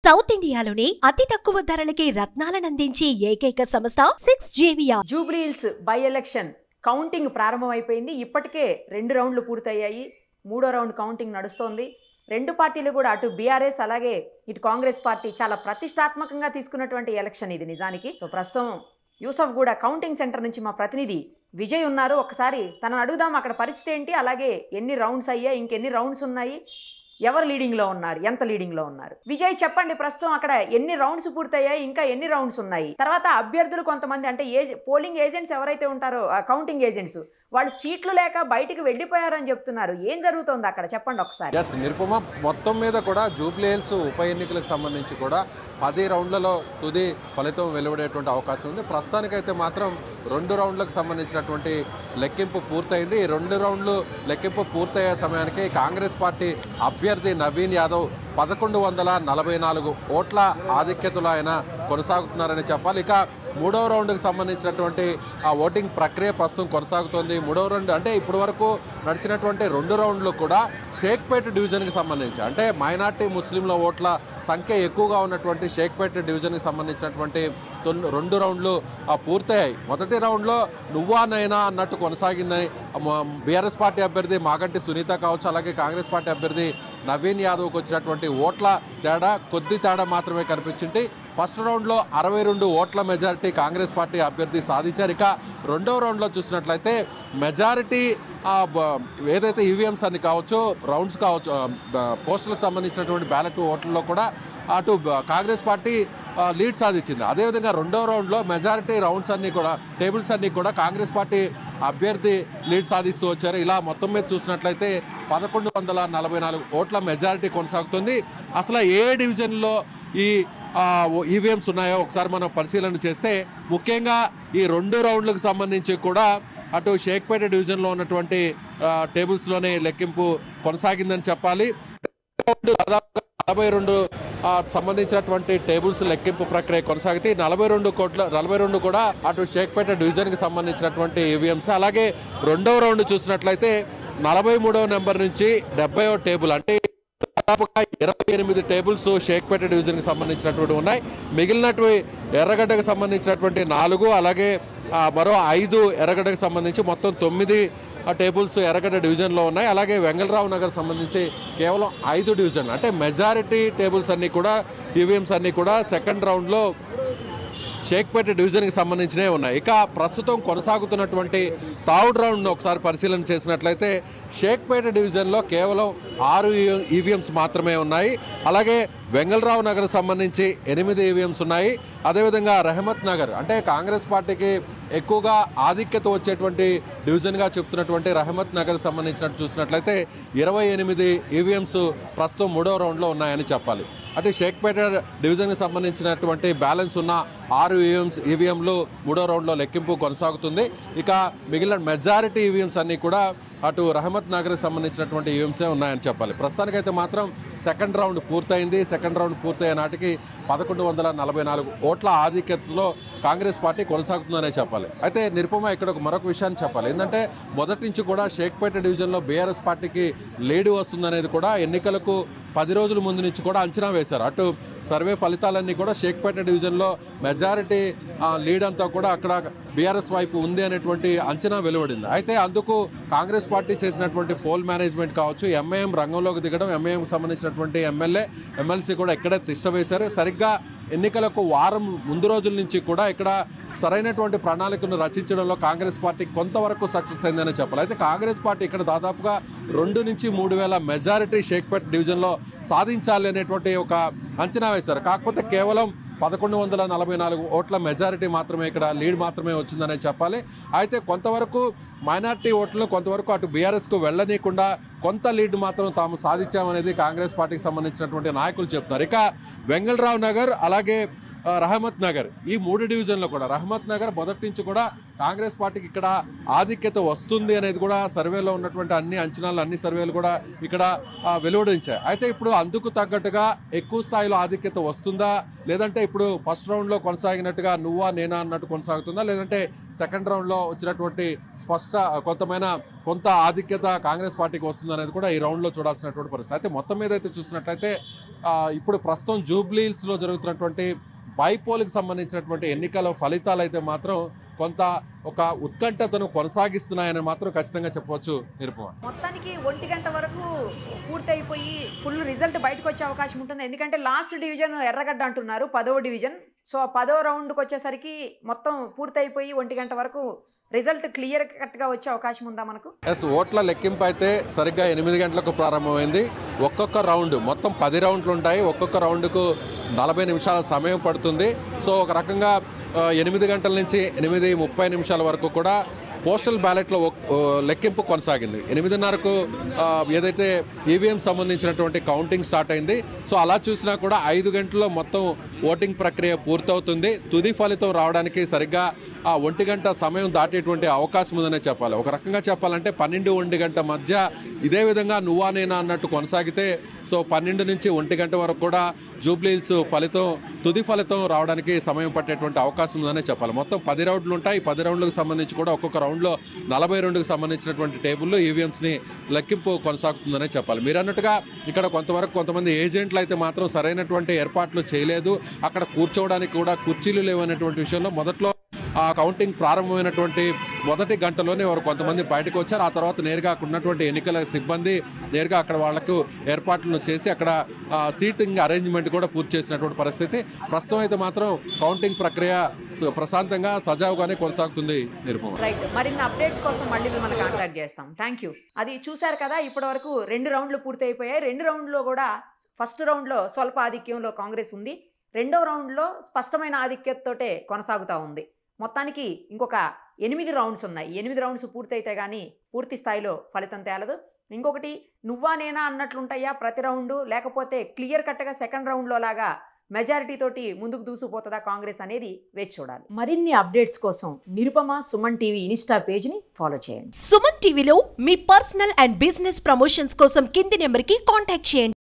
South ఇండియాలోనే అతి తక్కువ ధరలకి రత్నాలనందించే ఏకైక సంస్థ 6JVR. Jubilee Hills by election counting ప్రారంభమైపోయింది. ఇప్పటికే 2 రౌండ్లు పూర్తయ్యాయి. 3వ రౌండ్ కౌంటింగ్ నడుస్తోంది. రెండు పార్టీలు కూడా అటు బీఆర్ఎస్ అలాగే ఇటు కాంగ్రెస్ పార్టీ చాలా ప్రతిష్టాత్మకంగా తీసుకున్నటువంటి ఎలక్షన్ ఇది నిజానికి. సో ప్రస్తుతం యూసఫ్ కూడా కౌంటింగ్ సెంటర్ నుంచి మా ప్రతినిధి విజయ్ ఉన్నారు. ఒకసారి తనను అడుగుదాం అక్కడ పరిస్థితి ఏంటి, అలాగే ఎన్ని రౌండ్స్ అయ్యాయి, ఇంకెన్ని రౌండ్స్ ఉన్నాయి, ఎవరు లీడింగ్లో ఉన్నారు, ఎంత లీడింగ్లో ఉన్నారు. విజయ్ చెప్పండి, ప్రస్తుతం అక్కడ ఎన్ని రౌండ్స్ పూర్తయ్యాయి, ఇంకా ఎన్ని రౌండ్స్ ఉన్నాయి, తర్వాత అభ్యర్థులు కొంతమంది అంటే పోలింగ్ ఏజెంట్స్ ఎవరైతే ఉంటారో కౌంటింగ్ ఏజెంట్స్ వాళ్ళు సీట్లు లేక బయటికి వెళ్ళిపోయారని చెప్తున్నారు. ఏం జరుగుతోంది అక్కడ చెప్పండి ఒకసారి. ఎస్ నిరుపమ, మొత్తం మీద కూడా జూబ్లీ హిల్స్ ఉప ఎన్నికలకు సంబంధించి కూడా 10 రౌండ్లలో తుది ఫలితం వెలువడేటువంటి అవకాశం ఉంది. ప్రస్తుతానికైతే మాత్రం 2 రౌండ్లకు సంబంధించినటువంటి లెక్కింపు పూర్తయింది. ఈ 2 రౌండ్లు లెక్కింపు పూర్తయ్యే సమయానికి కాంగ్రెస్ పార్టీ అభ్యర్థి నవీన్ యాదవ్ 1144 ఓట్ల ఆధిక్యతలో ఆయన కొనసాగుతున్నారని చెప్పాలి. ఇక 3వ రౌండ్కి సంబంధించినటువంటి ఆ ఓటింగ్ ప్రక్రియ ప్రస్తుతం కొనసాగుతోంది. 3వ రౌండ్ అంటే ఇప్పటి వరకు నడిచినటువంటి 2 రౌండ్లు కూడా షేక్పేట్ డివిజన్కి సంబంధించి అంటే మైనార్టీ ముస్లింల ఓట్ల సంఖ్య ఎక్కువగా ఉన్నటువంటి షేక్పేట్ డివిజన్కి సంబంధించినటువంటి 2 రౌండ్లు పూర్తయ్యాయి. మొదటి రౌండ్లో నువ్వా నైనా అన్నట్టు కొనసాగిందని బీఆర్ఎస్ పార్టీ అభ్యర్థి మాగంటి సునీత కావచ్చు, అలాగే కాంగ్రెస్ పార్టీ అభ్యర్థి నవీన్ యాదవ్కి వచ్చినటువంటి ఓట్ల తేడా కొద్ది తేడా మాత్రమే కనిపించింది. ఫస్ట్ రౌండ్లో 62 ఓట్ల మెజారిటీ కాంగ్రెస్ పార్టీ అభ్యర్థి సాధించారు. ఇక 2వ రౌండ్లో చూసినట్లయితే మెజారిటీ ఏదైతే ఈవీఎంస్ అని కావచ్చు, రౌండ్స్ కావచ్చు, పోస్టులకు సంబంధించినటువంటి బ్యాలెట్ ఓట్లలో కూడా అటు కాంగ్రెస్ పార్టీ లీడ్ సాధించింది. అదేవిధంగా 2వ రౌండ్లో మెజారిటీ రౌండ్స్ అన్నీ కూడా టేబుల్స్ అన్నీ కూడా కాంగ్రెస్ పార్టీ అభ్యర్థి లీడ్ సాధిస్తూ వచ్చారు. ఇలా మొత్తం మీద చూసినట్లయితే 1144 ఓట్ల మెజారిటీ కొనసాగుతుంది. అసలు ఏ డివిజన్లో ఈ ఈవీఎంస్ ఉన్నాయో ఒకసారి మనం పరిశీలన చేస్తే ముఖ్యంగా ఈ 2 రౌండ్లకు సంబంధించి కూడా అటు షేక్పేట డివిజన్లో ఉన్నటువంటి టేబుల్స్లోనే లెక్కింపు కొనసాగిందని చెప్పాలి. దాదాపుగా 42 సంబంధించినటువంటి టేబుల్స్ లెక్కింపు ప్రక్రియ కొనసాగితే 42 కూడా అటు షేక్పేట డివిజన్కి సంబంధించినటువంటి ఈవీఎంస్. అలాగే 2వ రౌండ్ చూసినట్లయితే 43వ నెంబర్ నుంచి 70వ టేబుల్ అంటే దాదాపుగా 28 టేబుల్స్ షేక్పేట డివిజన్కి సంబంధించినటువంటి ఉన్నాయి. మిగిలినటువంటి ఎర్రగడ్డకు సంబంధించినటువంటి 4, అలాగే మరో 5 ఎర్రగడ్డకు సంబంధించి మొత్తం 9 టేబుల్స్ ఎర్రగడ్డ డివిజన్లో ఉన్నాయి. అలాగే వెంగళరావు నగర్ సంబంధించి కేవలం 5 డివిజన్లు అంటే మెజారిటీ టేబుల్స్ అన్నీ కూడా ఈవీఎంస్ అన్నీ కూడా సెకండ్ రౌండ్లో షేక్పేట డివిజన్కి సంబంధించినవి ఉన్నాయి. ఇక ప్రస్తుతం కొనసాగుతున్నటువంటి 3rd రౌండ్ను ఒకసారి పరిశీలన చేసినట్లయితే షేక్పేట డివిజన్లో కేవలం 6 ఈవీఎంస్ మాత్రమే ఉన్నాయి. అలాగే వెంగళరావు నగర్ సంబంధించి 8 ఈవీఎంస్ ఉన్నాయి. అదేవిధంగా రహమత్ నగర్ అంటే కాంగ్రెస్ పార్టీకి ఎక్కువగా ఆధిక్యత వచ్చేటువంటి డివిజన్గా చెప్తున్నటువంటి రహమత్ నగర్ సంబంధించినట్టు చూసినట్లయితే 28 ఈవీఎంస్ ప్రస్తుతం 3వ రౌండ్లో ఉన్నాయని చెప్పాలి. అంటే షేక్పేట డివిజన్కి సంబంధించినటువంటి బ్యాలెన్స్ ఉన్న 6 ఈవీఎంలు 3వ రౌండ్లో లెక్కింపు కొనసాగుతుంది. ఇక మిగిలిన మెజారిటీ ఈవీఎంస్ అన్నీ కూడా అటు రహమత్ నగర్కి సంబంధించినటువంటి ఈవీఎంసే ఉన్నాయని చెప్పాలి. ప్రస్తుతానికైతే మాత్రం సెకండ్ రౌండ్ పూర్తయింది. సెకండ్ రౌండ్ పూర్తయ్యే నాటికి 1144 ఓట్ల ఆధిక్యతలో కాంగ్రెస్ పార్టీ కొనసాగుతుందనే చెప్పాలి. అయితే నిరుపమ ఇక్కడ మరొక విషయాన్ని చెప్పాలి. ఏంటంటే మొదటి నుంచి కూడా షేక్పేట డివిజన్లో బీఆర్ఎస్ పార్టీకి లీడ్ వస్తుందనేది కూడా ఎన్నికలకు 10 రోజుల ముందు నుంచి కూడా అంచనా వేశారు. అటు సర్వే ఫలితాలన్నీ కూడా షేక్పేట డివిజన్లో మెజారిటీ లీడ్ అంతా కూడా అక్కడ బీఆర్ఎస్ వైపు ఉంది అనేటువంటి అంచనా వెలువడింది. అయితే అందుకు కాంగ్రెస్ పార్టీ చేసినటువంటి పోల్ మేనేజ్మెంట్ కావచ్చు, ఎంఐఎం రంగంలోకి దిగడం, ఎంఐఎంకి సంబంధించినటువంటి ఎమ్మెల్సీ కూడా ఇక్కడే తిష్ట వేశారు. సరిగ్గా ఎన్నికలకు వారం ముందు రోజుల నుంచి కూడా ఇక్కడ సరైనటువంటి ప్రణాళికను రచించడంలో కాంగ్రెస్ పార్టీ కొంతవరకు సక్సెస్ అయిందని చెప్పాలి. అయితే కాంగ్రెస్ పార్టీ ఇక్కడ దాదాపుగా 2 నుంచి 3 వేల మెజారిటీ షేక్పేట్ డివిజన్లో సాధించాలి అనేటువంటి ఒక అంచనా వేశారు. కాకపోతే కేవలం 1144 ఓట్ల మెజారిటీ మాత్రమే ఇక్కడ లీడ్ మాత్రమే వచ్చిందనే చెప్పాలి. అయితే కొంతవరకు మైనార్టీ ఓట్లు కొంతవరకు అటు బీఆర్ఎస్కు వెళ్ళనీయకుండా కొంత లీడ్ మాత్రం తాము సాధించామనేది కాంగ్రెస్ పార్టీకి సంబంధించినటువంటి నాయకులు చెప్తున్నారు. ఇక వెంగళరావు నగర్ అలాగే రహమత్ నగర్, ఈ 3 డివిజన్లో కూడా రహమత్ నగర్ మొదటి నుంచి కూడా కాంగ్రెస్ పార్టీకి ఇక్కడ ఆధిక్యత వస్తుంది అనేది కూడా సర్వేలో ఉన్నటువంటి అన్ని అంచనాలు, అన్ని సర్వేలు కూడా ఇక్కడ వెలువడించాయి. అయితే ఇప్పుడు అందుకు తగ్గట్టుగా ఎక్కువ స్థాయిలో ఆధిక్యత వస్తుందా, లేదంటే ఇప్పుడు ఫస్ట్ రౌండ్లో కొనసాగినట్టుగా నువ్వా నేనా అన్నట్టు కొనసాగుతుందా, లేదంటే సెకండ్ రౌండ్లో వచ్చినటువంటి కొంత ఆధిక్యత కాంగ్రెస్ పార్టీకి వస్తుంది అనేది కూడా ఈ రౌండ్లో చూడాల్సినటువంటి పరిస్థితి. అయితే మొత్తం మీద అయితే చూసినట్టయితే ఇప్పుడు ప్రస్తుతం జూబ్లీ హిల్స్లో జరుగుతున్నటువంటి బైపోల్కి సంబంధించినటువంటి ఎన్నికల ఫలితాలు అయితే మాత్రం కొంత ఒక ఉత్కంఠతను కొనసాగిస్తున్నాయని మాత్రం ఖచ్చితంగా చెప్పవచ్చు. నిరుపమ, మొత్తానికి 1 గంట వరకు పూర్తయిపోయి ఫుల్ రిజల్ట్ బయటకు వచ్చే అవకాశం ఉంటుంది. ఎందుకంటే లాస్ట్ డివిజన్ ఎర్రగడ్డ అంటున్నారు, 10వ డివిజన్. సో 10వ రౌండ్కి వచ్చేసరికి మొత్తం పూర్తయిపోయి 1 గంట వరకు రిజల్ట్ క్లియర్ కట్గా వచ్చే అవకాశం ఉందా మనకు? ఓట్ల లెక్కింపు అయితే సరిగ్గా 8 గంటలకు ప్రారంభమైంది. ఒక్కొక్క రౌండ్ మొత్తం 10 రౌండ్లు ఉంటాయి. ఒక్కొక్క రౌండ్కు 40 నిమిషాల సమయం పడుతుంది. సో ఒక రకంగా 8 గంటల నుంచి 8:30 వరకు కూడా పోస్టల్ బ్యాలెట్లో లెక్కింపు కొనసాగింది. 8:30కు ఏదైతే ఈవీఎం సంబంధించినటువంటి కౌంటింగ్ స్టార్ట్ అయింది. సో అలా చూసినా కూడా 5 గంటల్లో మొత్తం ఓటింగ్ ప్రక్రియ పూర్తవుతుంది. తుది ఫలితం రావడానికి సరిగ్గా 1 గంట సమయం దాటేటువంటి అవకాశం ఉందనే చెప్పాలి. ఒక రకంగా చెప్పాలంటే 12-1 గంట మధ్య ఇదే విధంగా నువ్వా నేనా అన్నట్టు కొనసాగితే సో 12 నుంచి 1 గంట వరకు కూడా జూబ్లీ హిల్స్ తుది ఫలితం రావడానికి సమయం పట్టేటువంటి అవకాశం ఉందనే చెప్పాలి. మొత్తం 10 రౌండ్లు ఉంటాయి. 10 రౌండ్లకు సంబంధించి కూడా ఒక్కొక్క రౌండ్లో 42కు సంబంధించినటువంటి టేబుల్లో ఈవీఎంస్ని లెక్కింపు కొనసాగుతుందనే చెప్పాలి. మీరు అన్నట్టుగా ఇక్కడ కొంతమంది ఏజెంట్లు అయితే మాత్రం సరైనటువంటి ఏర్పాట్లు చేయలేదు. అక్కడ కూర్చోవడానికి కూడా కుర్చీలు లేవనేటువంటి విషయంలో మొదట్లో కౌంటింగ్ ప్రారంభమైనటువంటి మొదటి గంటలోనే వారు కొంతమంది బయటకు వచ్చారు. ఆ తర్వాత నేరుగా అక్కడ ఉన్నటువంటి ఎన్నికల సిబ్బంది నేరుగా అక్కడ వాళ్లకు ఏర్పాట్లను చేసి అక్కడ సీటింగ్ అరేంజ్మెంట్ కూడా పూర్తి చేసినటువంటి పరిస్థితి. ప్రస్తుతం అయితే మాత్రం కౌంటింగ్ ప్రక్రియ ప్రశాంతంగా సజావుగానే కొనసాగుతుంది. నిరుపమ, రైట్. మరిన్ని అప్డేట్స్ కోసం మళ్ళీ మిమ్మల్ని కాంటాక్ట్ చేస్తాం. Thank you. అది చూశారు కదా, ఇప్పటి వరకు 2 రౌండ్లు పూర్తయిపోయాయి. 2 రౌండ్లో కూడా ఫస్ట్ రౌండ్లో స్వల్ప ఆధిక్యంలో కాంగ్రెస్ ఉంది. 2వ రౌండ్లో స్పష్టమైన ఆధిక్యతతోటే కొనసాగుతూ ఉంది. మొత్తానికి ఇంకొక 8 రౌండ్స్ ఉన్నాయి. 8 రౌండ్స్ పూర్తయితే కానీ పూర్తి స్థాయిలో ఫలితం తేలదు. ఇంకొకటి నువ్వా నేనా అన్నట్లుంటాయా ప్రతి రౌండు, లేకపోతే క్లియర్ కట్గా సెకండ్ రౌండ్లో లాగా మెజారిటీ తోటి ముందుకు దూసుకుపోతుందా కాంగ్రెస్ అనేది వేచి చూడాలి. మరిన్ని అప్డేట్స్ కోసం నిరుపమ సుమన్ టీవీ ఇన్స్టా పేజ్ని ఫాలో చేయండి. సుమన్ టీవీలో మీ పర్సనల్ అండ్ బిజినెస్ ప్రమోషన్స్ కోసం కింది నెంబర్కి కాంటాక్ట్ చేయండి.